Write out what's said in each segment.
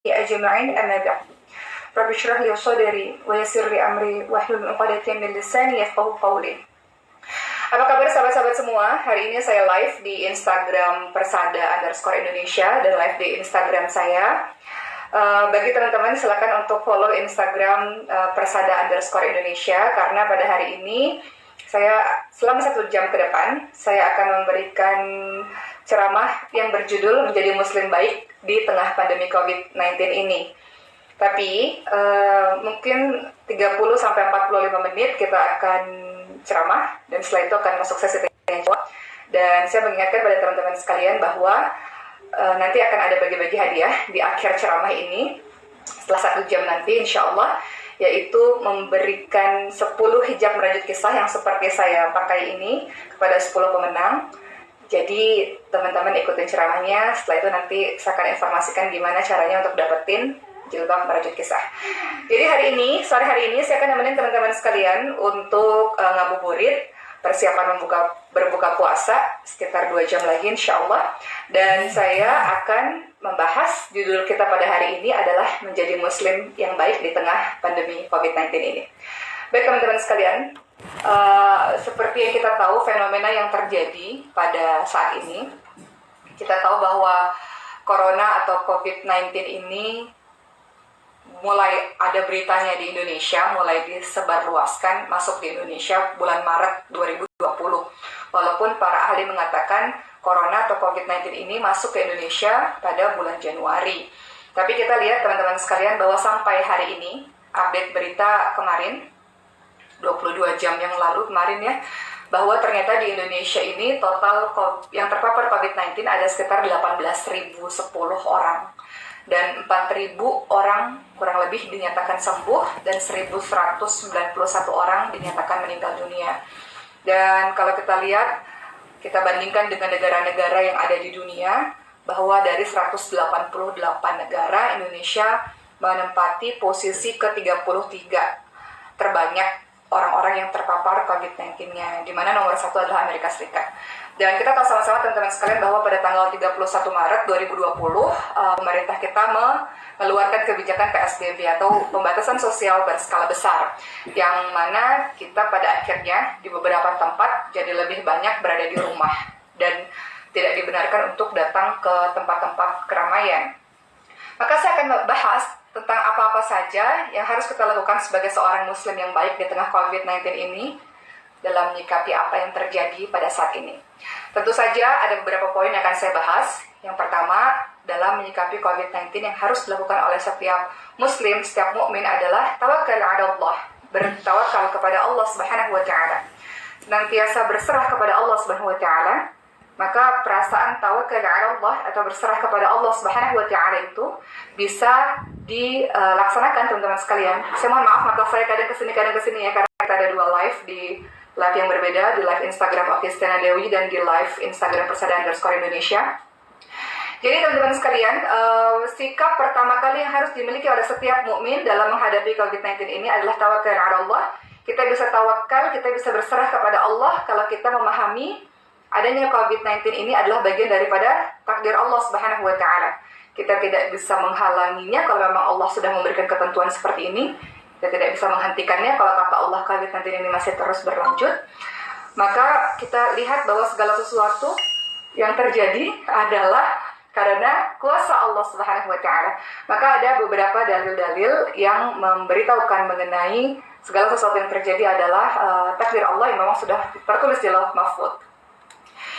أجمعين أما بعد رب اشرح لي صدري ويسر لي أمري واحلل عقدة من lisani yafqahu qawli. Apa kabar sahabat-sahabat semua? Hari ini saya live di Instagram persada_Indonesia dan live di Instagram saya. Bagi teman-teman silakan untuk follow Instagram persada_Indonesia karena pada hari ini saya selama 1 jam ke depan saya akan memberikan ceramah yang berjudul Menjadi Muslim Baik di Tengah Pandemi COVID-19 ini. Tapi mungkin 30-45 menit kita akan ceramah dan setelah itu akan masuk sesi tanya jawab. Dan saya mengingatkan pada teman-teman sekalian bahwa nanti akan ada bagi-bagi hadiah di akhir ceramah ini setelah 1 jam nanti insya Allah, yaitu memberikan 10 hijab merajut kisah yang seperti saya pakai ini kepada 10 pemenang. Jadi teman-teman ikutin ceramahnya, setelah itu nanti saya akan informasikan gimana caranya untuk dapetin jilbab merajut kisah. Jadi sore hari ini saya akan nemenin teman-teman sekalian untuk ngabuburit, persiapan berbuka puasa sekitar 2 jam lagi insya Allah. Dan saya akan membahas judul kita pada hari ini adalah Menjadi Muslim yang Baik di Tengah Pandemi COVID-19 ini. Baik teman-teman sekalian, seperti yang kita tahu fenomena yang terjadi pada saat ini, kita tahu bahwa Corona atau COVID-19 ini mulai ada beritanya di Indonesia, mulai disebarluaskan masuk di Indonesia bulan Maret 2020. Walaupun para ahli mengatakan Corona atau COVID-19 ini masuk ke Indonesia pada bulan Januari. Tapi kita lihat teman-teman sekalian bahwa sampai hari ini, update berita kemarin, 22 jam yang lalu kemarin ya, bahwa ternyata di Indonesia ini total yang terpapar COVID-19 ada sekitar 18.010 orang. Dan 4.000 orang kurang lebih dinyatakan sembuh dan 1.191 orang dinyatakan meninggal dunia. Dan kalau kita lihat, kita bandingkan dengan negara-negara yang ada di dunia, bahwa dari 188 negara, Indonesia menempati posisi ke-33 terbanyak orang-orang yang terpapar COVID-19-nya, di mana nomor 1 adalah Amerika Serikat. Dan kita tahu sama-sama teman-teman sekalian bahwa pada tanggal 31 Maret 2020 pemerintah kita mengeluarkan kebijakan PSBB atau pembatasan sosial berskala besar, yang mana kita pada akhirnya di beberapa tempat jadi lebih banyak berada di rumah dan tidak dibenarkan untuk datang ke tempat-tempat keramaian. Maka saya akan bahas tentang apa-apa saja yang harus kita lakukan sebagai seorang muslim yang baik di tengah COVID-19 ini dalam menyikapi apa yang terjadi pada saat ini. Tentu saja ada beberapa poin yang akan saya bahas. Yang pertama, dalam menyikapi COVID-19 yang harus dilakukan oleh setiap muslim, setiap mukmin adalah tawakal ala Allah, bertawakal kepada Allah Subhanahu wa taala. Senantiasa berserah kepada Allah Subhanahu wa taala. Maka perasaan tawakal ala Allah atau berserah kepada Allah Subhanahu wa taala itu bisa dilaksanakan teman-teman sekalian. Saya mohon maaf maka saya kadang kesini ya, karena kita ada 2 live di live yang berbeda, di live Instagram Okistina Dewi dan di live Instagram persada_Indonesia. Jadi teman-teman sekalian, sikap pertama kali yang harus dimiliki oleh setiap mukmin dalam menghadapi COVID-19 ini adalah tawakal ala Allah. Kita bisa tawakal, kita bisa berserah kepada Allah kalau kita memahami adanya COVID-19 ini adalah bagian daripada takdir Allah Subhanahu wa taala. Kita tidak bisa menghalanginya kalau memang Allah sudah memberikan ketentuan seperti ini. Kita tidak bisa menghentikannya kalau kata Allah COVID-19 ini masih terus berlanjut. Maka kita lihat bahwa segala sesuatu yang terjadi adalah karena kuasa Allah Subhanahu wa taala. Maka ada beberapa dalil-dalil yang memberitahukan mengenai segala sesuatu yang terjadi adalah takdir Allah yang memang sudah tertulis di Lauh Mahfuz.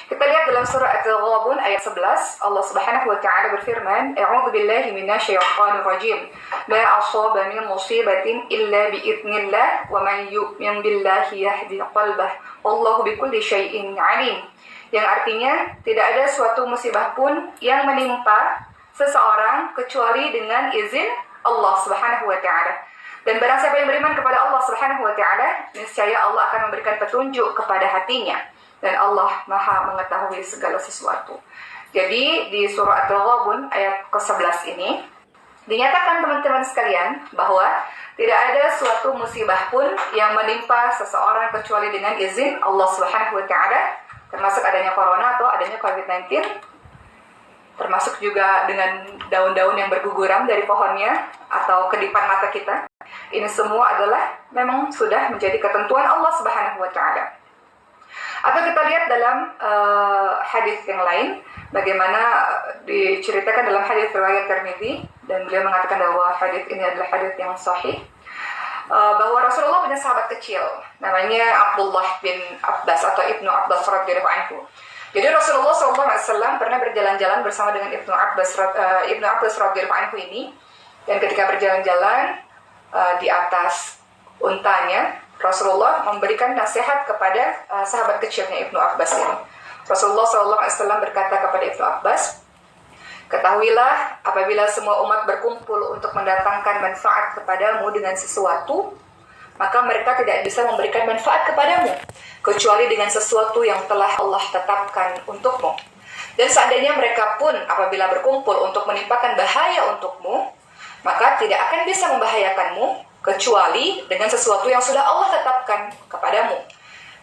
Kita lihat dalam surah At-Taghabun ayat 11, Allah Subhanahu wa taala berfirman, "A'udzu billahi minasyaitonir rajim. La asaba min musibatin illa bi idznillah wa man yu'min billahi yahdi qalbah. Wallahu bikulli syai'in 'alim." Yang artinya, tidak ada suatu musibah pun yang menimpa seseorang kecuali dengan izin Allah Subhanahu wa taala. Dan barang siapa yang beriman kepada Allah Subhanahu wa taala, niscaya Allah akan memberikan petunjuk kepada hatinya. Dan Allah Maha mengetahui segala sesuatu. Jadi di surah At-Taghabun ayat ke-11 ini dinyatakan teman-teman sekalian bahwa tidak ada suatu musibah pun yang menimpa seseorang kecuali dengan izin Allah Subhanahu wa taala, termasuk adanya corona atau adanya COVID-19. termasuk juga dengan daun-daun yang berguguran dari pohonnya atau kedipan mata kita. Ini semua adalah memang sudah menjadi ketentuan Allah Subhanahu wa taala. Atau kita lihat dalam hadis yang lain, bagaimana diceritakan dalam hadis riwayat Tirmidzi, dan beliau mengatakan bahwa hadis ini adalah hadis yang sahih, bahwa Rasulullah punya sahabat kecil namanya Abdullah bin Abbas atau Ibnu Abbas radhiyallahu anhu. Jadi Rasulullah SAW pernah berjalan-jalan bersama dengan Ibnu Abbas radhiyallahu anhu ini, dan ketika berjalan-jalan di atas untanya, Rasulullah memberikan nasihat kepada sahabat kecilnya Ibnu Abbas ini. Rasulullah SAW berkata kepada Ibnu Abbas, ketahuilah apabila semua umat berkumpul untuk mendatangkan manfaat kepadamu dengan sesuatu, maka mereka tidak bisa memberikan manfaat kepadamu kecuali dengan sesuatu yang telah Allah tetapkan untukmu. Dan seandainya mereka pun apabila berkumpul untuk menimpakan bahaya untukmu, maka tidak akan bisa membahayakanmu kecuali dengan sesuatu yang sudah Allah tetapkan kepadamu.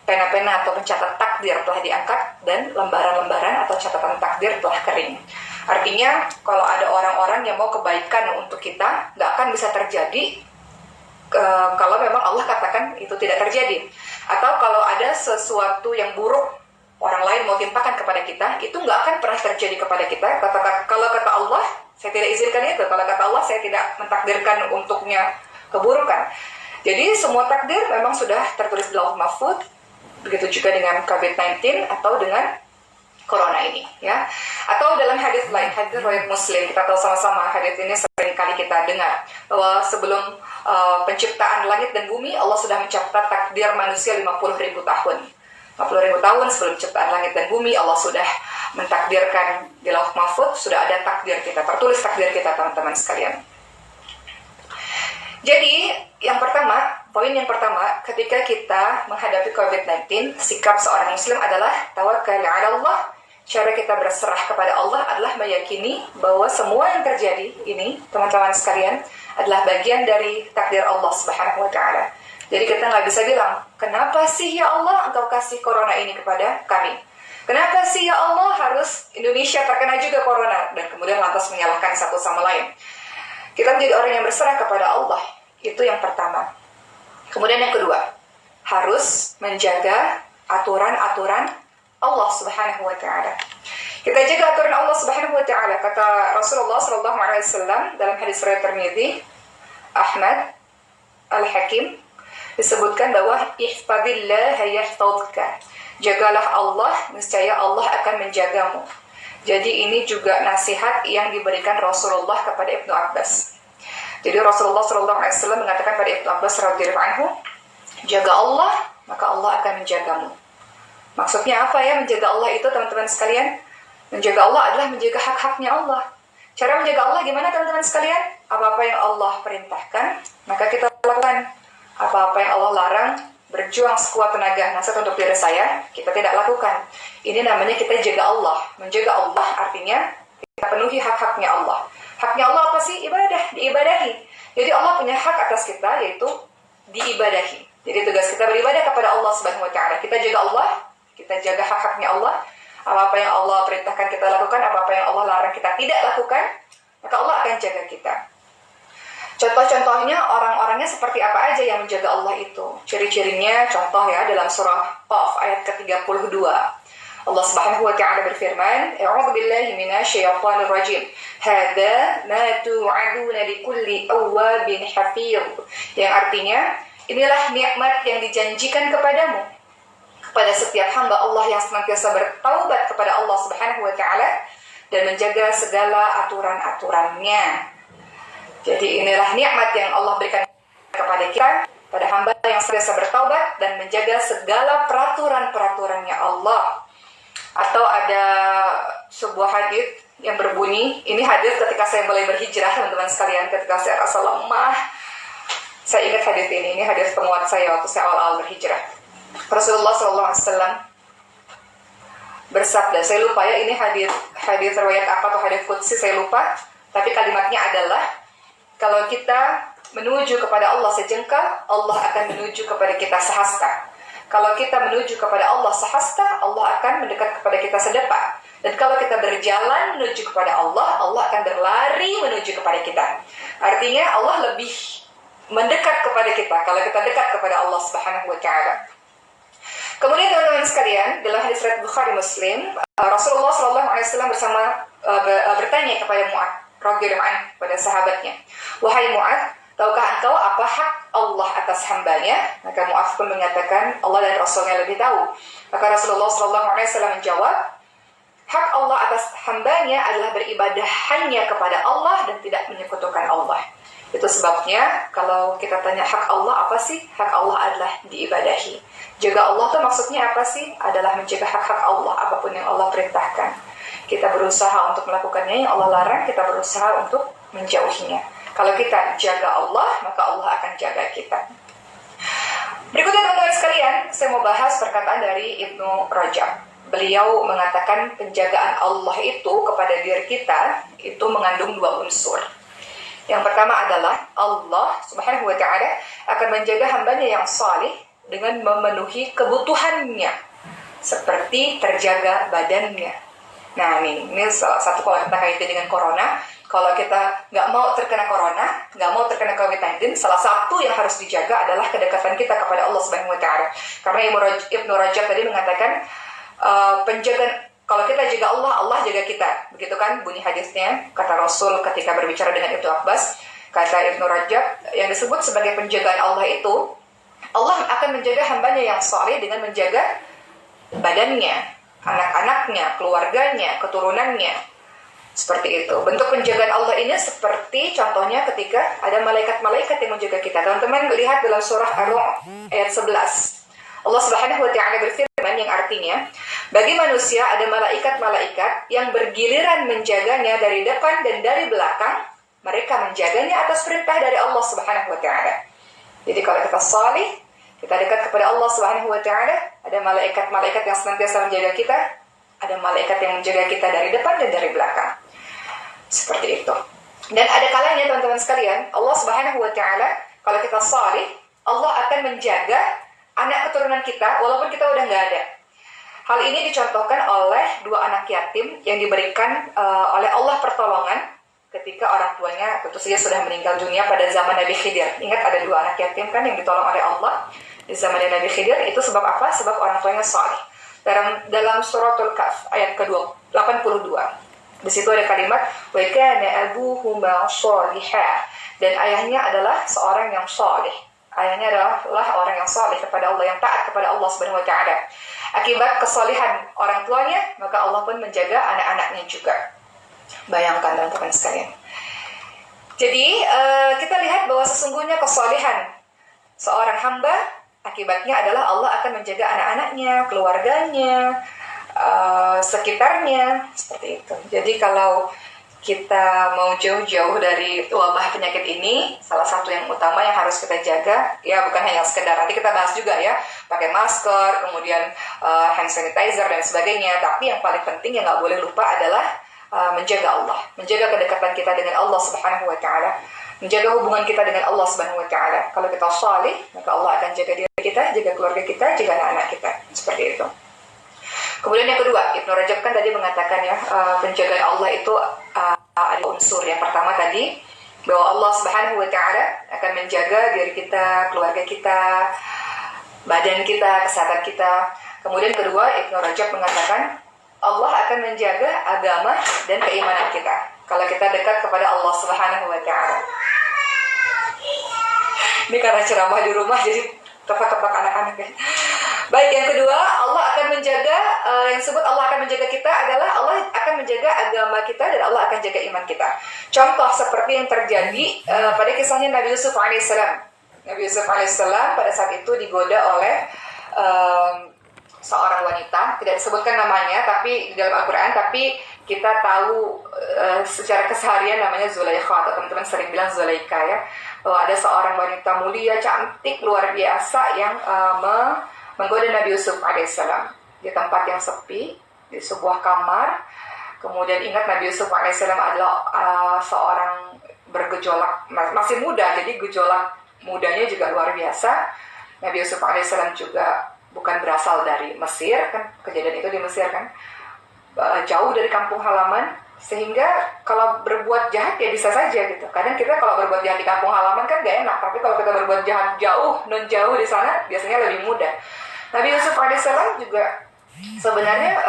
Pena-pena atau pencatat takdir telah diangkat dan lembaran-lembaran atau catatan takdir telah kering. Artinya kalau ada orang-orang yang mau kebaikan untuk kita, nggak akan bisa terjadi kalau memang Allah katakan itu tidak terjadi. Atau kalau ada sesuatu yang buruk orang lain mau timpakan kepada kita, itu nggak akan pernah terjadi kepada kita. Kalau kata Allah, saya tidak izinkan itu. Kalau kata Allah, saya tidak mentakdirkan untuknya keburukan. Jadi semua takdir memang sudah tertulis di Lauh Mahfuz. Begitu juga dengan COVID-19 atau dengan Corona ini, ya. Atau dalam hadis lain, hadis riwayat Muslim, kita tahu sama-sama hadis ini sering kali kita dengar bahwa sebelum penciptaan langit dan bumi, Allah sudah mencatat takdir manusia 50.000 tahun. 50.000 tahun sebelum penciptaan langit dan bumi, Allah sudah mentakdirkan di Lauh Mahfuz, sudah ada takdir kita, tertulis takdir kita, teman-teman sekalian. Jadi, poin yang pertama, ketika kita menghadapi COVID-19, sikap seorang muslim adalah tawakkal 'ala Allah. Cara kita berserah kepada Allah adalah meyakini bahwa semua yang terjadi ini, teman-teman sekalian, adalah bagian dari takdir Allah Subhanahu wa taala. Jadi kita nggak bisa bilang, kenapa sih ya Allah engkau kasih corona ini kepada kami? Kenapa sih ya Allah harus Indonesia terkena juga corona? Dan kemudian lantas menyalahkan satu sama lain. Kita menjadi orang yang berserah kepada Allah. Itu yang pertama. Kemudian yang kedua, harus menjaga aturan-aturan Allah Subhanahu wa taala. Kita jaga aturan Allah Subhanahu wa taala. Kata Rasulullah sallallahu alaihi wasallam dalam hadis riwayat Tirmidzi, Ahmad, Al-Hakim, disebutkan bahwa ihfadillah yahfadka. Jagalah Allah, niscaya Allah akan menjagamu. Jadi ini juga nasihat yang diberikan Rasulullah kepada Ibnu Abbas. Jadi Rasulullah SAW mengatakan pada Ibnu Abbas radhiyallahu anhu, jaga Allah, maka Allah akan menjagamu. Maksudnya apa ya menjaga Allah itu, teman-teman sekalian? Menjaga Allah adalah menjaga hak-haknya Allah. Cara menjaga Allah gimana, teman-teman sekalian? Apa-apa yang Allah perintahkan, maka kita lakukan. Apa-apa yang Allah larang, berjuang sekuat tenaga, nasihat untuk diri saya, kita tidak lakukan. Ini namanya kita jaga Allah. Menjaga Allah artinya kita penuhi hak-haknya Allah. Haknya Allah apa sih? Ibadah, diibadahi. Jadi Allah punya hak atas kita, yaitu diibadahi. Jadi tugas kita beribadah kepada Allah Subhanahu wa taala. Kita jaga Allah, kita jaga hak-haknya Allah. Apa-apa yang Allah perintahkan kita lakukan, apa-apa yang Allah larang kita tidak lakukan, maka Allah akan jaga kita. Contoh-contohnya orang-orangnya seperti apa aja yang menjaga Allah itu. Ciri-cirinya contoh ya dalam surah Qaf ayat ke-32. Allah Subhanahu wa taala berfirman, "A'udzu billahi minasyaitonir rajim. Hadza ma tu'aduna likulli awwabin hafiz." Yang artinya, inilah nikmat yang dijanjikan kepadamu, kepada setiap hamba Allah yang senantiasa bertaubat kepada Allah Subhanahu wa taala dan menjaga segala aturan-aturannya. Jadi inilah nikmat yang Allah berikan kepada kita, pada hamba yang senantiasa bertaubat dan menjaga segala peraturan-peraturannya Allah. Atau ada sebuah hadis yang berbunyi, ini hadis ketika saya mulai berhijrah, teman-teman sekalian, ketika saya rasa lemah, saya ingat hadis ini hadis penguat saya waktu saya awal-awal berhijrah. Rasulullah SAW bersabda, saya lupa ya ini hadis riwayat apa atau hadis qudsi, saya lupa, tapi kalimatnya adalah, kalau kita menuju kepada Allah sejengkal, Allah akan menuju kepada kita sehasta. Kalau kita menuju kepada Allah sehasta, Allah akan mendekat kepada kita sedepak. Dan kalau kita kita berjalan menuju kepada Allah, Allah akan berlari menuju kepada kita. Artinya Allah lebih mendekat kepada kita kalau kita dekat kepada Allah Subhanahu wa taala. Kemudian teman-teman sekalian, dalam hadis riwayat Bukhari Muslim, Rasulullah SAW bertanya kepada Mu'adz radhiyallahu anhu, pada sahabatnya, "Wahai Mu'adz, tahukah engkau apa hak Allah atas hambanya?" Maka Mu'adz pun mengatakan, "Allah dan Rasulnya lebih tahu." Maka Rasulullah SAW menjawab, "Hak Allah atas hambanya adalah beribadah hanya kepada Allah dan tidak menyekutukan Allah." Itu sebabnya kalau kita tanya hak Allah apa sih? Hak Allah adalah diibadahi. Jaga Allah itu maksudnya apa sih? Adalah menjaga hak-hak Allah, apapun yang Allah perintahkan. Kita berusaha untuk melakukannya, yang Allah larang kita berusaha untuk menjauhinya. Kalau kita jaga Allah, maka Allah akan jaga kita. Berikutnya teman-teman sekalian, saya mau bahas perkataan dari Ibnu Rajab. Beliau mengatakan penjagaan Allah itu kepada diri kita itu mengandung dua unsur. Yang pertama adalah Allah Subhanahu wa taala akan menjaga hambanya yang salih dengan memenuhi kebutuhannya, seperti terjaga badannya. Nah ini salah satu kalau kita kaitkan dengan corona. Kalau kita nggak mau terkena corona, nggak mau terkena COVID-19, salah satu yang harus dijaga adalah kedekatan kita kepada Allah Subhanahu wa taala. Karena Ibnu Rajab tadi mengatakan penjagaan, kalau kita jaga Allah, Allah jaga kita. Begitu kan bunyi hadisnya, kata Rasul ketika berbicara dengan Ibnu Abbas. Kata Ibnu Rajab, yang disebut sebagai penjagaan Allah itu, Allah akan menjaga hambanya yang saleh dengan menjaga badannya, anak-anaknya, keluarganya, keturunannya. Seperti itu. Bentuk penjagaan Allah ini seperti contohnya ketika ada malaikat-malaikat yang menjaga kita. Teman-teman lihat dalam surah Ar-Rum ayat 11. Allah Subhanahu wa taala berfirman yang artinya, bagi manusia ada malaikat-malaikat yang bergiliran menjaganya dari depan dan dari belakang. Mereka menjaganya atas perintah dari Allah Subhanahu wa taala. Jadi kalau kita salih, kita dekat kepada Allah Subhanahu wa taala, ada malaikat-malaikat yang senantiasa menjaga kita, ada malaikat yang menjaga kita dari depan dan dari belakang. Seperti itu. Dan ada kalanya teman-teman sekalian, Allah Subhanahu wa taala kalau kita salih, Allah akan menjaga anak keturunan kita walaupun kita udah nggak ada. Hal ini dicontohkan oleh dua anak yatim yang diberikan oleh Allah pertolongan ketika orang tuanya tentu saja sudah meninggal dunia pada zaman Nabi Khidir. Ingat ada dua anak yatim kan yang ditolong oleh Allah di zaman Nabi Khidir. Itu sebab apa? Sebab orang tuanya saleh. Dalam suratul Kahf ayat ke-82. Di situ ada kalimat wa kana abuhuma shalihah, dan ayahnya adalah seorang yang saleh. Ayahnya adalah orang yang saleh kepada Allah, yang taat kepada Allah Subhanahu wa taala. Akibat kesalehan orang tuanya, maka Allah pun menjaga anak-anaknya juga. Bayangkan teman-teman sekalian. Jadi kita lihat bahwa sesungguhnya kesalehan seorang hamba akibatnya adalah Allah akan menjaga anak-anaknya, keluarganya, sekitarnya, seperti itu. Jadi kalau kita mau jauh-jauh dari wabah penyakit ini, salah satu yang utama yang harus kita jaga, ya bukan hanya sekedar, nanti kita bahas juga ya, pakai masker, kemudian hand sanitizer dan sebagainya, tapi yang paling penting yang nggak boleh lupa adalah menjaga Allah, menjaga kedekatan kita dengan Allah Subhanahu wa taala, menjaga hubungan kita dengan Allah Subhanahu wa taala. Kalau kita saleh, maka Allah akan jaga diri kita, jaga keluarga kita, jaga anak-anak kita. Seperti itu. Kemudian yang kedua, Ibnu Rajab kan tadi mengatakan ya, penjagaan Allah itu ada unsur. Yang pertama tadi, bahwa Allah Subhanahu wa taala akan menjaga diri kita, keluarga kita, badan kita, kesehatan kita. Kemudian kedua, Ibnu Rajab mengatakan Allah akan menjaga agama dan keimanan kita kalau kita dekat kepada Allah Subhanahu wa taala. Ini karena ceramah di rumah jadi kepak-kepak anak-anak ya. Baik, yang kedua, Allah akan menjaga, yang disebut Allah akan menjaga kita adalah Allah akan menjaga agama kita dan Allah akan jaga iman kita. Contoh seperti yang terjadi pada kisahnya Nabi Yusuf alaihissalam. Nabi Yusuf alaihissalam pada saat itu digoda oleh seorang wanita, tidak disebutkan namanya tapi di dalam Al-Quran, tapi kita tahu secara keseharian namanya Zulaikha, atau teman-teman sering bilang Zulaika ya, bahwa ada seorang wanita mulia, cantik, luar biasa yang menggoda Nabi Yusuf alaihissalam di tempat yang sepi, di sebuah kamar. Kemudian ingat Nabi Yusuf alaihissalam adalah seorang bergejolak, masih muda, jadi gejolak mudanya juga luar biasa. Nabi Yusuf alaihissalam juga bukan berasal dari Mesir, kan kejadian itu di Mesir kan. jauh dari kampung halaman, sehingga kalau berbuat jahat ya bisa saja gitu. Kadang kita kalau berbuat jahat di kampung halaman kan gak enak, tapi kalau kita berbuat jahat jauh di sana biasanya lebih mudah. Nabi Yusuf alaihissalam juga sebenarnya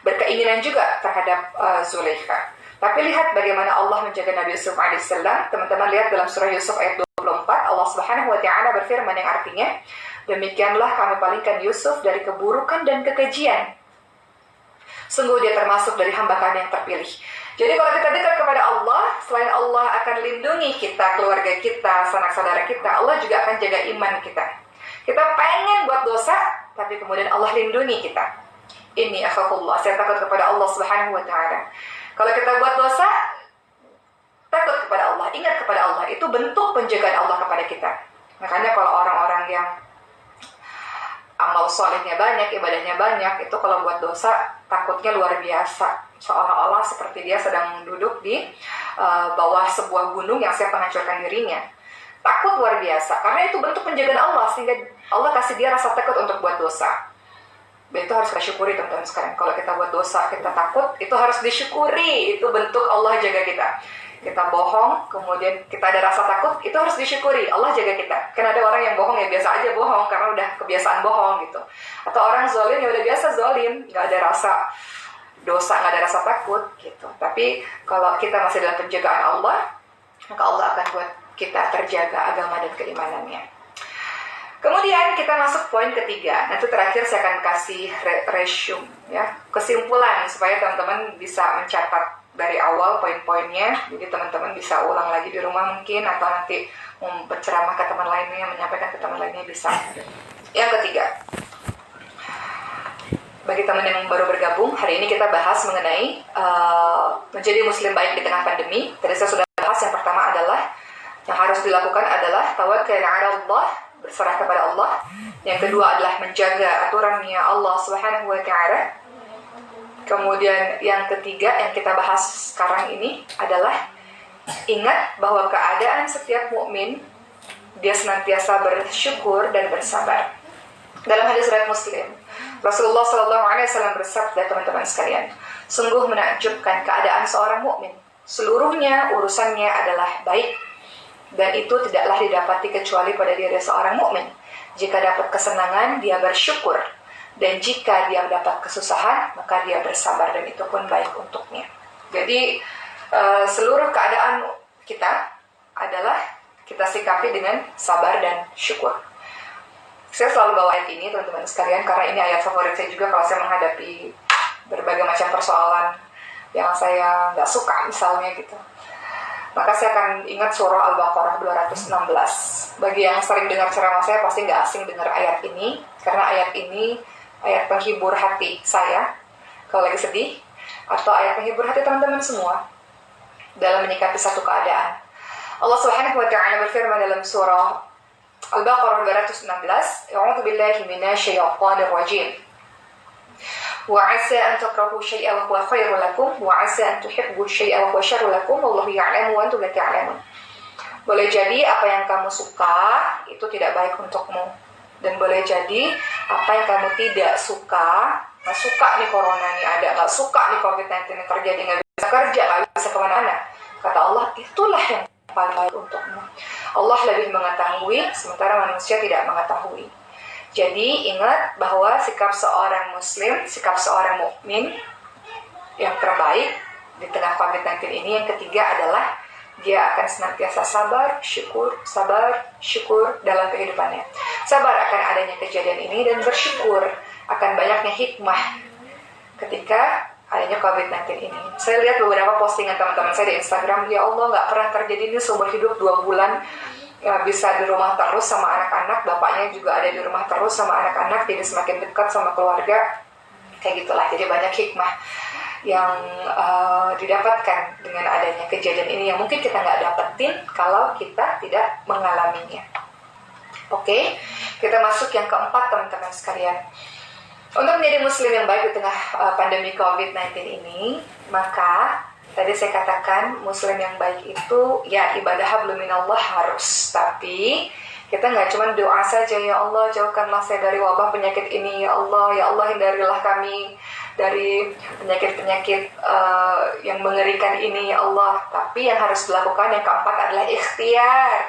berkeinginan juga terhadap Zulaikha. Tapi lihat bagaimana Allah menjaga Nabi Yusuf alaihissalam. Teman-teman lihat dalam surah Yusuf ayat 24, Allah Subhanahu wa taala berfirman yang artinya, demikianlah kami palingkan Yusuf dari keburukan dan kekejian. Sungguh dia termasuk dari hamba kami yang terpilih. Jadi kalau kita dekat kepada Allah, selain Allah akan lindungi kita, keluarga kita, sanak saudara kita, Allah juga akan jaga iman kita. Kita pengen buat dosa, tapi kemudian Allah lindungi kita. Ini akhafullah, saya takut kepada Allah Subhanahu wa taala. Kalau kita buat dosa, takut kepada Allah, ingat kepada Allah, itu bentuk penjagaan Allah kepada kita. Makanya kalau orang-orang yang amal solehnya banyak, ibadahnya banyak, itu kalau buat dosa takutnya luar biasa, seolah-olah seperti dia sedang duduk di bawah sebuah gunung yang siap menghancurkan dirinya. Takut luar biasa, karena itu bentuk penjagaan Allah, sehingga Allah kasih dia rasa takut untuk buat dosa. Dan itu harus kita syukuri teman-teman sekalian. Kalau kita buat dosa, kita takut, itu harus disyukuri. Itu bentuk Allah jaga kita. Kita bohong, kemudian kita ada rasa takut, itu harus disyukuri. Allah jaga kita. Karena ada orang yang bohong ya biasa aja bohong, karena udah kebiasaan bohong gitu. Atau orang zalim ya udah biasa zalim, nggak ada rasa dosa, nggak ada rasa takut gitu. Tapi kalau kita masih dalam penjagaan Allah, maka Allah akan buat kita terjaga agama dan keimanannya. Kemudian kita masuk poin ketiga. Nanti terakhir saya akan kasih resume, ya, kesimpulan supaya teman-teman bisa mencatat dari awal poin-poinnya. Jadi teman-teman bisa ulang lagi di rumah mungkin, atau nanti berceramah ke teman lainnya, menyampaikan ke teman lainnya bisa. Yang ketiga, bagi teman yang baru bergabung, hari ini kita bahas mengenai menjadi muslim baik di tengah pandemi. Tadi saya sudah bahas, yang pertama adalah yang harus dilakukan adalah tawakkal 'ala Allah, berserah kepada Allah. Yang kedua adalah menjaga aturannya Allah Subhanahu wa taala. Kemudian yang ketiga yang kita bahas sekarang ini adalah ingat bahwa keadaan setiap mukmin dia senantiasa bersyukur dan bersabar. Dalam hadis riwayat Muslim, Rasulullah SAW bersabda, teman-teman sekalian, sungguh menakjubkan keadaan seorang mukmin. Seluruhnya urusannya adalah baik, dan itu tidaklah didapati kecuali pada diri seorang mukmin. Jika dapat kesenangan, dia bersyukur, dan jika dia mendapat kesusahan, maka dia bersabar, dan itu pun baik untuknya. Jadi seluruh keadaan kita adalah kita sikapi dengan sabar dan syukur. Saya selalu bawa ayat ini teman-teman sekalian, karena ini ayat favorit saya juga kalau saya menghadapi berbagai macam persoalan yang saya nggak suka misalnya gitu. Maka saya akan ingat surah Al-Baqarah 216. Bagi yang sering dengar ceramah saya pasti nggak asing dengar ayat ini, karena ayat ini ayat penghibur hati saya kalau lagi sedih, atau ayat penghibur hati teman-teman semua dalam menyikapi satu keadaan. Allah Subhanahu wa taala berfirman dalam surah Al-Baqarah 216, "A'udzu billahi minasyaitonir rajim. وعسى أن تكرهوا شيئا وهو خير لكم وعسى أن تحبوا شيئا وهو شر لكم والله يعلم وأنتم لا تعلمون." Boleh jadi apa yang kamu suka itu tidak baik untukmu, dan boleh jadi apa yang kamu tidak suka, nggak suka nih corona nih ada, nggak suka nih COVID-19 ini terjadi, nggak bisa kerja, nggak bisa kemana-mana, kata Allah, itulah yang paling baik untukmu. Allah lebih mengetahui, sementara manusia tidak mengetahui. Jadi ingat bahwa sikap seorang muslim, sikap seorang mukmin yang terbaik di tengah COVID-19 ini, yang ketiga adalah dia akan senantiasa sabar, syukur dalam kehidupannya. Sabar akan adanya kejadian ini dan bersyukur akan banyaknya hikmah ketika adanya COVID-19 ini. Saya lihat beberapa postingan teman-teman saya di Instagram, ya Allah, nggak pernah terjadi ini seumur hidup 2 bulan. Ya, bisa di rumah terus sama anak-anak, bapaknya juga ada di rumah terus sama anak-anak, jadi semakin dekat sama keluarga, kayak gitulah. Jadi banyak hikmah yang didapatkan dengan adanya kejadian ini yang mungkin kita nggak dapetin kalau kita tidak mengalaminya. Oke, kita masuk yang keempat teman-teman sekalian. Untuk menjadi muslim yang baik di tengah pandemi COVID-19 ini, maka tadi saya katakan muslim yang baik itu ya ibadah hablum minallah harus, tapi kita nggak cuma doa saja, ya Allah jauhkanlah saya dari wabah penyakit ini, ya Allah hindarilah kami dari penyakit-penyakit yang mengerikan ini ya Allah. Tapi yang harus dilakukan yang keempat adalah ikhtiar.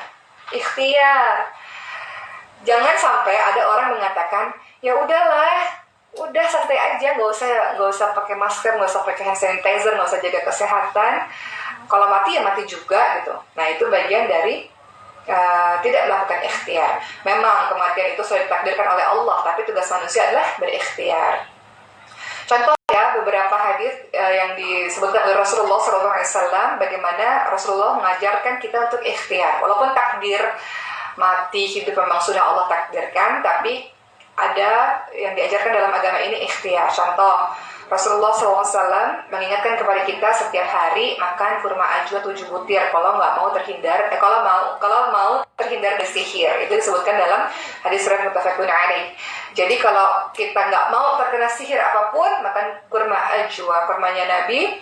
Jangan sampai ada orang mengatakan, ya udahlah, udah santai aja, nggak usah pakai masker, nggak usah pakai hand sanitizer, nggak usah jaga kesehatan. Kalau mati ya mati juga gitu. Nah itu bagian dari tidak melakukan ikhtiar. Memang kematian itu sudah ditakdirkan oleh Allah, tapi tugas manusia adalah berikhtiar. Contoh ya beberapa hadis yang disebutkan oleh Rasulullah SAW, bagaimana Rasulullah mengajarkan kita untuk ikhtiar. Walaupun takdir mati hidup memang sudah Allah takdirkan, tapi ada yang diajarkan dalam agama ini ikhtiar. Contoh, Rasulullah SAW mengingatkan kepada kita setiap hari makan kurma ajwa 7 butir kalau mau terhindar dari sihir. Itu disebutkan dalam hadis riwayat muttafaqun alaih. Jadi kalau kita nggak mau terkena sihir apapun, makan kurma ajwa, kurmanya Nabi,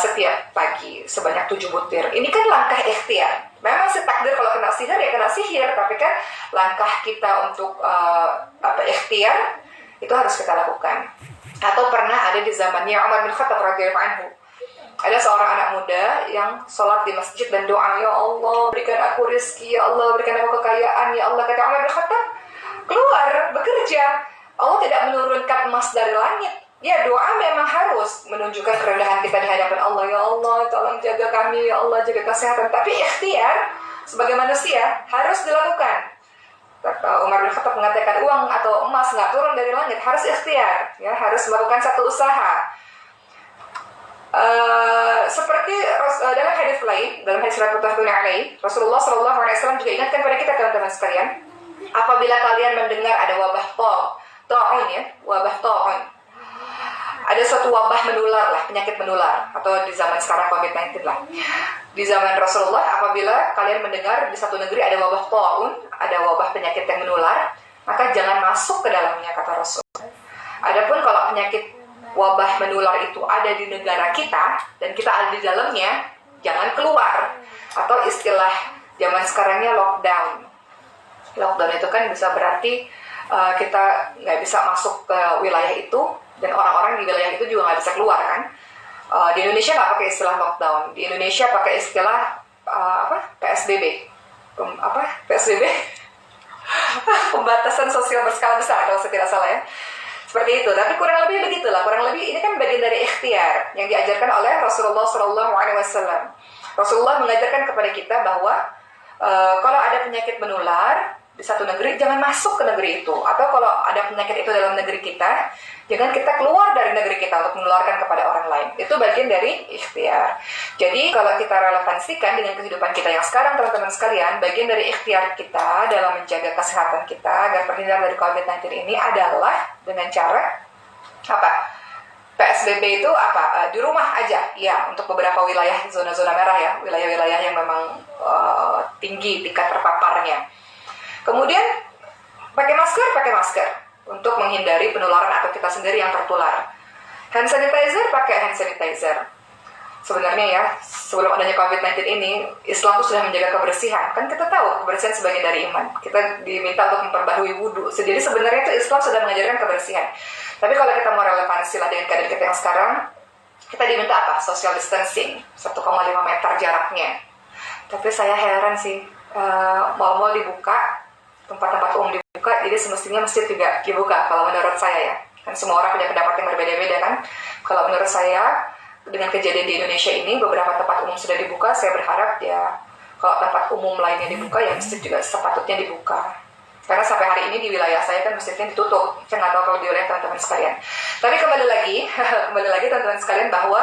setiap pagi sebanyak 7 butir. Ini kan langkah ikhtiar. Memang takdir kalau kena sihir ya kena sihir, tapi kan langkah kita untuk ikhtiar itu harus kita lakukan. Atau pernah ada di zamannya Umar bin Khattab radhiyallahu anhu, ada seorang anak muda yang sholat di masjid dan doa, ya Allah berikan aku rezeki, ya Allah berikan aku kekayaan, ya Allah. Kata Umar bin Khattab, keluar bekerja. Allah tidak menurunkan emas dari langit. Ya doa memang harus menunjukkan kerendahan kita di hadapan Allah. Ya Allah tolong jaga kami, ya Allah jaga kesehatan. Tapi ikhtiar sebagai manusia harus dilakukan. Umar bin Khattab mengatakan uang atau emas nggak turun dari langit, harus ikhtiar, ya harus melakukan satu usaha. Seperti dalam hadis lain, dalam hadis riwayat muttafaqun alaih, Rasulullah SAW juga ingatkan kepada kita teman-teman sekalian, apabila kalian mendengar ada wabah ta'un, ya wabah ta'un, ada suatu wabah menular lah, penyakit menular, atau di zaman sekarang COVID-19 lah. Di zaman Rasulullah, apabila kalian mendengar di satu negeri ada wabah ta'un, ada wabah penyakit yang menular, maka jangan masuk ke dalamnya, kata Rasul. Adapun kalau penyakit wabah menular itu ada di negara kita dan kita ada di dalamnya, jangan keluar. Atau istilah zaman sekarangnya lockdown. Lockdown itu kan bisa berarti kita nggak bisa masuk ke wilayah itu, dan orang-orang di wilayah itu juga nggak bisa keluar kan. Di Indonesia nggak pakai istilah lockdown, di Indonesia pakai istilah PSBB, PSBB, pembatasan sosial berskala besar kalau saya tidak salah ya, seperti itu. Tapi kurang lebih begitulah, kurang lebih ini kan bagian dari ikhtiar yang diajarkan oleh Rasulullah SAW. Rasulullah mengajarkan kepada kita bahwa kalau ada penyakit menular di satu negeri, jangan masuk ke negeri itu. Atau kalau ada penyakit itu dalam negeri kita, jangan kita keluar dari negeri kita untuk menularkan kepada orang lain. Itu bagian dari ikhtiar. Jadi kalau kita relevansikan dengan kehidupan kita yang sekarang, teman-teman sekalian, bagian dari ikhtiar kita dalam menjaga kesehatan kita agar terhindar dari COVID-19 ini adalah dengan cara apa? PSBB itu apa? Di rumah aja, ya, untuk beberapa wilayah, zona-zona merah ya, wilayah-wilayah yang memang tinggi tingkat terpaparnya. Kemudian pakai masker untuk menghindari penularan atau kita sendiri yang tertular. Hand sanitizer, pakai hand sanitizer. Sebenarnya ya, sebelum adanya COVID-19 ini, Islam itu sudah menjaga kebersihan. Kan kita tahu kebersihan sebagian dari iman. Kita diminta untuk memperbaharui wudhu. Jadi sebenarnya itu Islam sudah mengajarkan kebersihan. Tapi kalau kita mau relevansi lah dengan keadaan kita yang sekarang, kita diminta apa? Social distancing, 1,5 meter jaraknya. Tapi saya heran sih, mal-mal dibuka, tempat-tempat umum dibuka, jadi semestinya masjid juga dibuka kalau menurut saya ya. Kan semua orang punya pendapat yang berbeda-beda kan. Kalau menurut saya, dengan kejadian di Indonesia ini, beberapa tempat umum sudah dibuka, saya berharap ya kalau tempat umum lainnya dibuka, ya masjid juga sepatutnya dibuka. Karena sampai hari ini di wilayah saya kan masjidnya ditutup. Saya nggak tahu kalau di wilayah teman-teman sekalian. Tapi kembali lagi teman-teman sekalian bahwa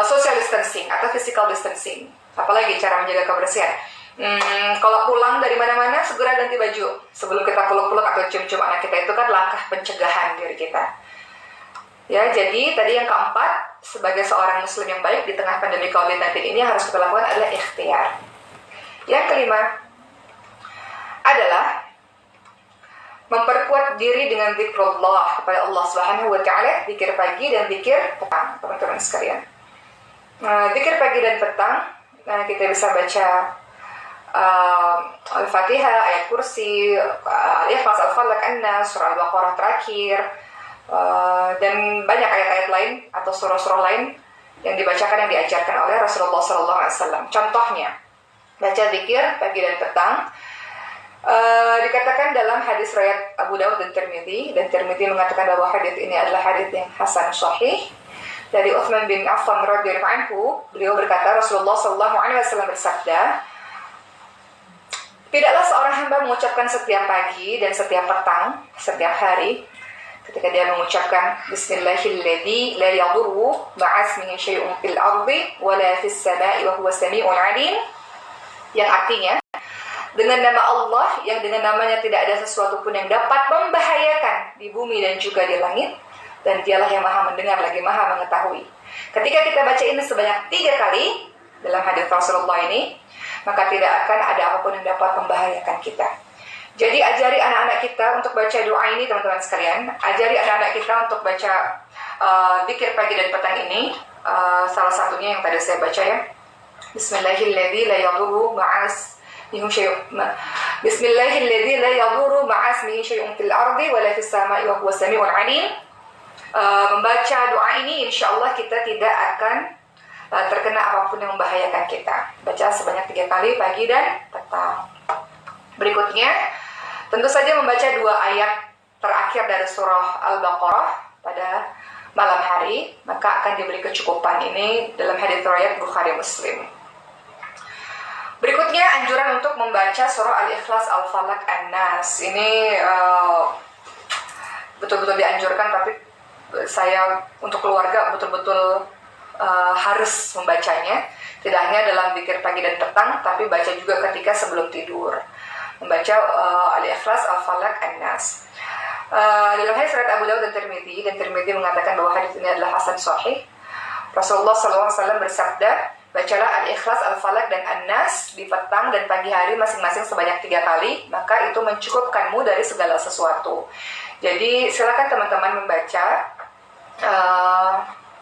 social distancing atau physical distancing, apalagi cara menjaga kebersihan. Kalau pulang dari mana-mana segera ganti baju sebelum kita peluk-peluk atau cium-cium anak kita, itu kan langkah pencegahan diri kita. Ya, jadi tadi yang keempat, sebagai seorang muslim yang baik di tengah pandemi COVID-19 ini harus kita lakukan adalah ikhtiar. Yang kelima adalah memperkuat diri dengan zikrullah kepada Allah Subhanahu wa taala, zikir pagi dan zikir petang, teman-teman sekalian. Zikir pagi dan petang, kita bisa baca Al-Fatihah, ayat kursi, Al-Ikhlas, Al-Falaq, An-Nas, surah Al-Baqarah terakhir, Dan banyak ayat-ayat lain atau surah-surah lain yang dibacakan, yang diajarkan oleh Rasulullah SAW. Contohnya, baca zikir pagi dan petang. Dikatakan dalam hadis riwayat Abu Dawud dan Tirmidzi mengatakan bahwa hadis ini adalah hadis yang hasan sahih dari Utsman bin Affan radhiyallahu anhu. Beliau berkata, Rasulullah SAW bersabda, tidaklah seorang hamba mengucapkan setiap pagi dan setiap petang, setiap hari, ketika dia mengucapkan Bismillahilladzi la yadurru ma'asmihi syai'un fil ardi wala fis sama'i wa huwa sami'un 'alim, yang artinya, dengan nama Allah yang dengan namanya tidak ada sesuatu pun yang dapat membahayakan di bumi dan juga di langit, dan dialah yang maha mendengar lagi maha mengetahui. Ketika kita baca ini sebanyak 3 kali dalam hadis Rasulullah ini, maka tidak akan ada apapun yang dapat membahayakan kita. Jadi ajari anak-anak kita untuk baca doa ini, teman-teman sekalian. Ajari anak-anak kita untuk baca zikir pagi dan petang ini. Salah satunya yang tadi saya baca ya, Bismillahilladzi la yadurru Bismillahilladzi la yadurru ma'asmihi syai'un fil ardi wala fis sama'i wa huwa sami'un 'alim. Membaca doa ini insyaallah kita tidak akan terkena apapun yang membahayakan kita. Baca sebanyak 3 kali pagi dan petang. Berikutnya, tentu saja membaca 2 ayat terakhir dari surah Al-Baqarah pada malam hari, maka akan diberi kecukupan. Ini dalam hadis riwayat Bukhari Muslim. Berikutnya, anjuran untuk membaca surah Al-Ikhlas, Al-Falaq, An-Nas. Ini betul-betul dianjurkan, tapi saya untuk keluarga betul-betul harus membacanya. Tidak hanya dalam zikir pagi dan petang, tapi baca juga ketika sebelum tidur. Membaca Al-Ikhlas, Al-Falaq, An-Nas. Dalam hadis riwayat Abu Dawud dan Tirmidzi mengatakan bahwa hadis ini adalah hasan sahih. Rasulullah SAW bersabda, bacalah Al-Ikhlas, Al-Falaq, dan An-Nas di petang dan pagi hari masing-masing sebanyak 3 kali, maka itu mencukupkanmu dari segala sesuatu. Jadi silakan teman-teman membaca.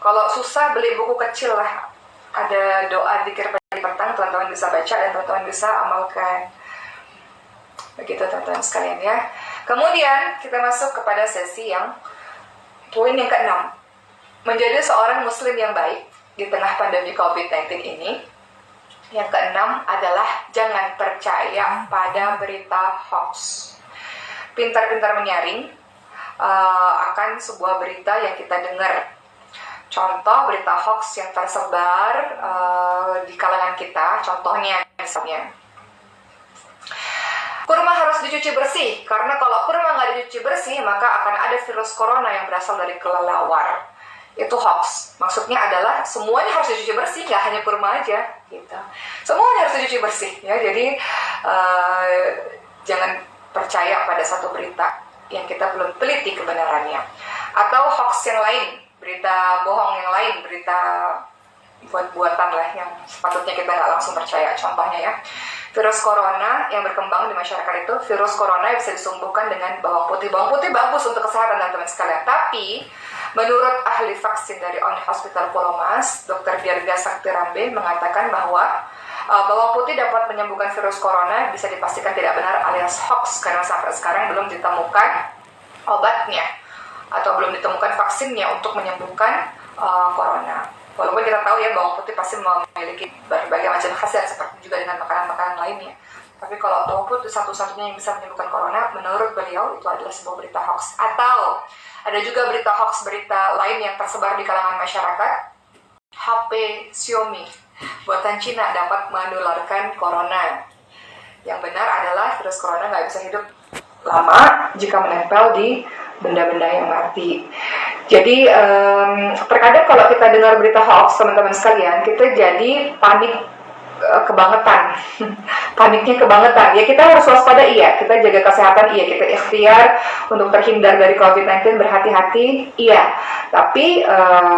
Kalau susah, beli buku kecil lah. Ada doa zikir pagi petang, teman-teman bisa baca dan teman-teman bisa amalkan. Begitu teman-teman sekalian ya. Kemudian kita masuk kepada sesi yang poin yang ke-6. Menjadi seorang muslim yang baik di tengah pandemi COVID-19 ini. Yang ke-6 adalah jangan percaya pada berita hoax. Pintar-pintar menyaring akan sebuah berita yang kita dengar. Contoh berita hoax yang tersebar di kalangan kita, contohnya misalnya, kurma harus dicuci bersih, karena kalau kurma nggak dicuci bersih, maka akan ada virus corona yang berasal dari kelelawar. Itu hoax. Maksudnya adalah semuanya harus dicuci bersih, nggak hanya kurma aja, gitu. Semuanya harus dicuci bersih, ya. Jadi jangan percaya pada satu berita yang kita belum teliti kebenarannya. Atau hoax yang lain, berita bohong yang lain, berita buat-buatan lah yang sepatutnya kita nggak langsung percaya. Contohnya ya, virus corona yang berkembang di masyarakat itu, virus corona bisa disembuhkan dengan bawang putih. Bawang putih bagus untuk kesehatan teman-teman sekalian. Tapi menurut ahli vaksin dari On Hospital Pulau Mas, Dr. Dirga Saktirambe mengatakan bahwa bawang putih dapat menyembuhkan virus corona bisa dipastikan tidak benar alias hoax, karena sampai sekarang belum ditemukan obatnya atau belum ditemukan vaksinnya untuk menyembuhkan corona. Walaupun kita tahu ya bawang putih pasti memiliki berbagai macam khasiat seperti juga dengan makanan-makanan lainnya. Tapi kalau bawang putih satu-satunya yang bisa menyembuhkan corona, menurut beliau itu adalah sebuah berita hoax. Atau ada juga berita hoax, berita lain yang tersebar di kalangan masyarakat. HP Xiaomi buatan Cina dapat menularkan corona. Yang benar adalah virus corona nggak bisa hidup lama jika menempel di benda-benda yang mati. Jadi terkadang kalau kita dengar berita hoax, teman-teman sekalian, kita jadi panik kebangetan. Paniknya kebangetan. Ya, kita harus waspada, iya. Kita jaga kesehatan, iya. Kita ikhtiar untuk terhindar dari COVID-19, berhati-hati, iya. Tapi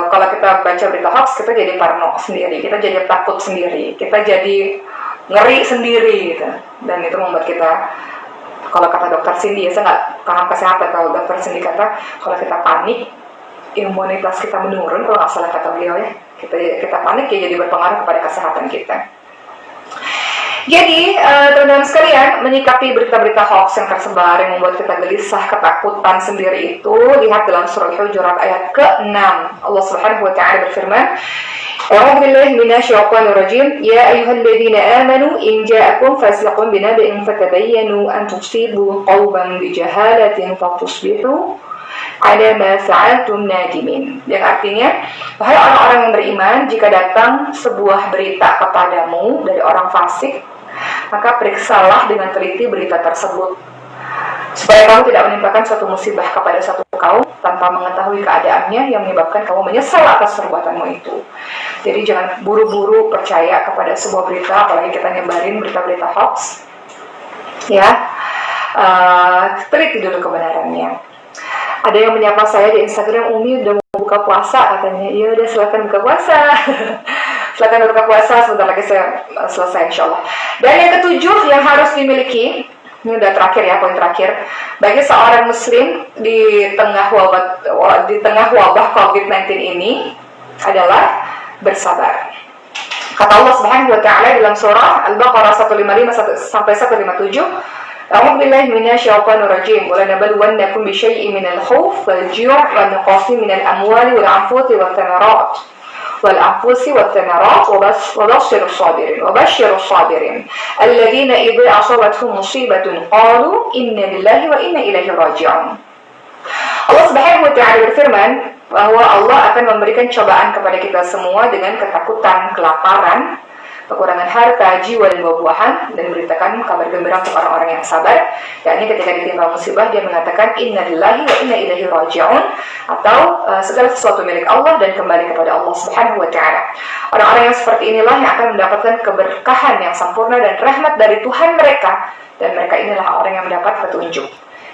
kalau kita baca berita hoax, kita jadi parno sendiri. Kita jadi takut sendiri. Kita jadi ngeri sendiri gitu. Dan itu membuat kita, kalau kata dokter Cindy, saya nggak paham kesehatan, kalau dokter Cindy kata, kalau kita panik, imunitas kita menurun, kalau nggak salah kata beliau ya. Kita panik ya, jadi berpengaruh kepada kesehatan kita. Jadi, teman-teman sekalian, menyikapi berita-berita hoax yang tersebar yang membuat kita gelisah, ketakutan sendiri itu, lihat dalam surah Al-Hujurat ayat ke-6. Allah Subhanahu wa taala berfirman, "A'udzu billahi minasyaitonir rajim. Ya ayyuhalladzina amanu in ja'akum fasiqun binaba'in fatabayyanu an tusibu qauman bijahalatin fatusbihu ada ma fa'altum nadimin." Yang artinya, wahai orang-orang yang beriman, jika datang sebuah berita kepadamu dari orang fasik, maka periksalah dengan teliti berita tersebut, supaya kamu tidak menimpakan suatu musibah kepada satu kaum tanpa mengetahui keadaannya yang menyebabkan kamu menyesal atas perbuatanmu itu. Jadi jangan buru-buru percaya kepada sebuah berita, apalagi kita nyebarin berita-berita hoax. Ya, teliti dulu kebenarannya. Ada yang menyapa saya di Instagram, "Umi udah mau buka puasa," katanya. Iya udah, silakan buka puasa. Silakan buka puasa, sebentar lagi saya selesai insyaallah. Dan yang ketujuh yang harus dimiliki, ini udah terakhir ya, poin terakhir, bagi seorang muslim di tengah wabah COVID-19 ini adalah bersabar. Kata Allah Subhanahu wa taala dalam surah Al-Baqarah 155 sampai 157, "A'udzu billahi minasyaitonir rajim. Wa lanabluwannakum bisyai'in minal khawfi wal ju'i wa naqsin minal amwali wal anfusi wat thamarat wa bashshirus sabirin alladzina idza asabathum musibatun qalu inna lillahi wa inna ilaihi raji'un." Allah Subhanahu wa taala berfirman bahwa Allah akan memberikan cobaan kepada kita semua dengan ketakutan, kelaparan, kekurangan harta, jiwa, dan buah-buahan, dan beritakan kabar gembira untuk orang-orang yang sabar. Yakni ketika ditimpa musibah, dia mengatakan inna lillahi wa inna ilaihi raji'un, atau segala sesuatu milik Allah dan kembali kepada Allah Subhanahu wa taala. Orang-orang yang seperti inilah yang akan mendapatkan keberkahan yang sempurna dan rahmat dari Tuhan mereka, dan mereka inilah orang yang mendapat petunjuk.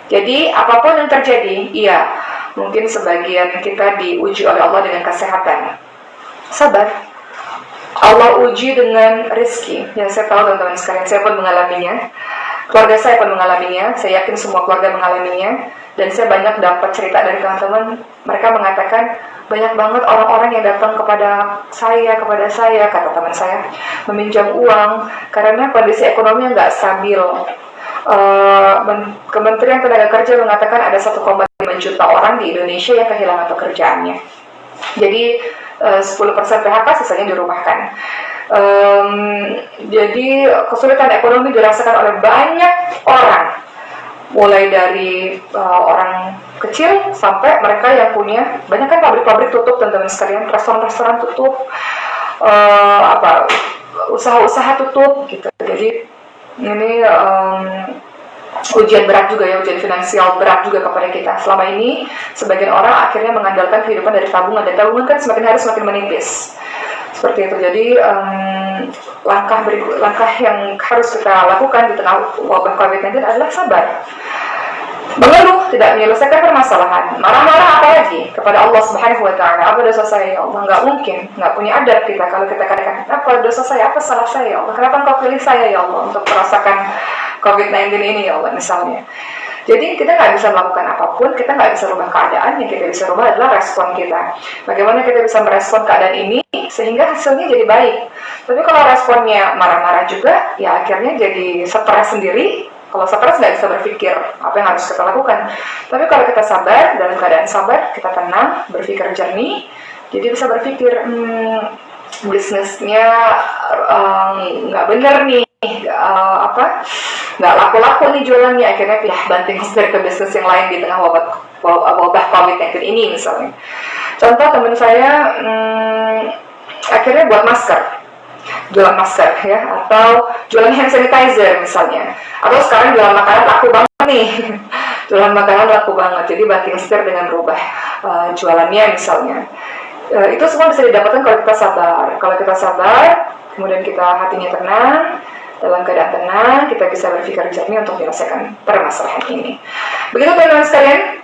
Jadi apapun yang terjadi, iya, mungkin sebagian kita diuji oleh Allah dengan kesehatan. Sabar. Allah uji dengan rezeki. Ya, saya tahu teman-teman sekalian, saya pun mengalaminya. Keluarga saya pun mengalaminya. Saya yakin semua keluarga mengalaminya. Dan saya banyak dapat cerita dari teman-teman. Mereka mengatakan banyak banget orang-orang yang datang kepada saya, kata teman saya, meminjam uang karena kondisi ekonomi yang nggak stabil. Kementerian Tenaga Kerja mengatakan ada 1,5 juta orang di Indonesia yang kehilangan pekerjaannya. Jadi 10% PHK, sisanya dirumahkan. Jadi kesulitan ekonomi dirasakan oleh banyak orang, mulai dari orang kecil sampai mereka yang punya, banyak kan pabrik-pabrik tutup teman-teman sekalian, restoran-restoran tutup, usaha-usaha tutup gitu. Jadi ini ujian berat juga ya, ujian finansial berat juga kepada kita. Selama ini sebagian orang akhirnya mengandalkan kehidupan dari tabungan, dan tabungan kan semakin hari semakin menipis. Seperti itu. Jadi langkah yang harus kita lakukan di tengah wabah COVID-19 adalah sabar. Mengeluh tidak menyelesaikan permasalahan, marah-marah apalagi kepada Allah Subhanahu wa taala. Apa dosa saya ya Allah? Nggak mungkin, nggak punya adab kita kalau kita katakan, apa dosa saya, apa salah saya ya Allah? Kenapa Engkau pilih saya ya Allah untuk merasakan COVID-19 ini ya Allah misalnya. Jadi kita nggak bisa melakukan apapun, kita nggak bisa rubah keadaan. Yang kita bisa rubah adalah respon kita. Bagaimana kita bisa merespon keadaan ini sehingga hasilnya jadi baik. Tapi kalau responnya marah-marah juga, ya akhirnya jadi stres sendiri. Kalau stres nggak bisa berpikir apa yang harus kita lakukan. Tapi kalau kita sabar, dalam keadaan sabar, kita tenang, berpikir jernih, jadi bisa berpikir, bisnisnya nggak bener nih, nggak laku-laku nih jualannya, akhirnya banting setir ke bisnis yang lain di tengah wabah COVID-19 ini misalnya. Contoh teman saya akhirnya buat masker, jualan masker ya, atau jualan hand sanitizer misalnya, atau sekarang jualan makanan laku banget nih. Jualan makanan laku banget, jadi banting setir dengan berubah jualannya misalnya. Itu semua bisa didapatkan kalau kita sabar. Kalau kita sabar, kemudian kita hatinya tenang, dalam keadaan tenang, kita bisa berpikir jernih untuk menyelesaikan permasalahan ini. Begitu teman-teman sekalian,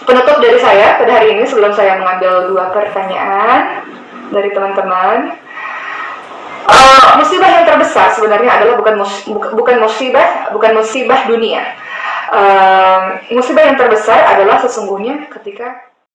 penutup dari saya pada hari ini sebelum saya mengambil 2 pertanyaan dari teman-teman. Musibah yang terbesar sebenarnya adalah bukan musibah dunia. Musibah yang terbesar adalah sesungguhnya ketika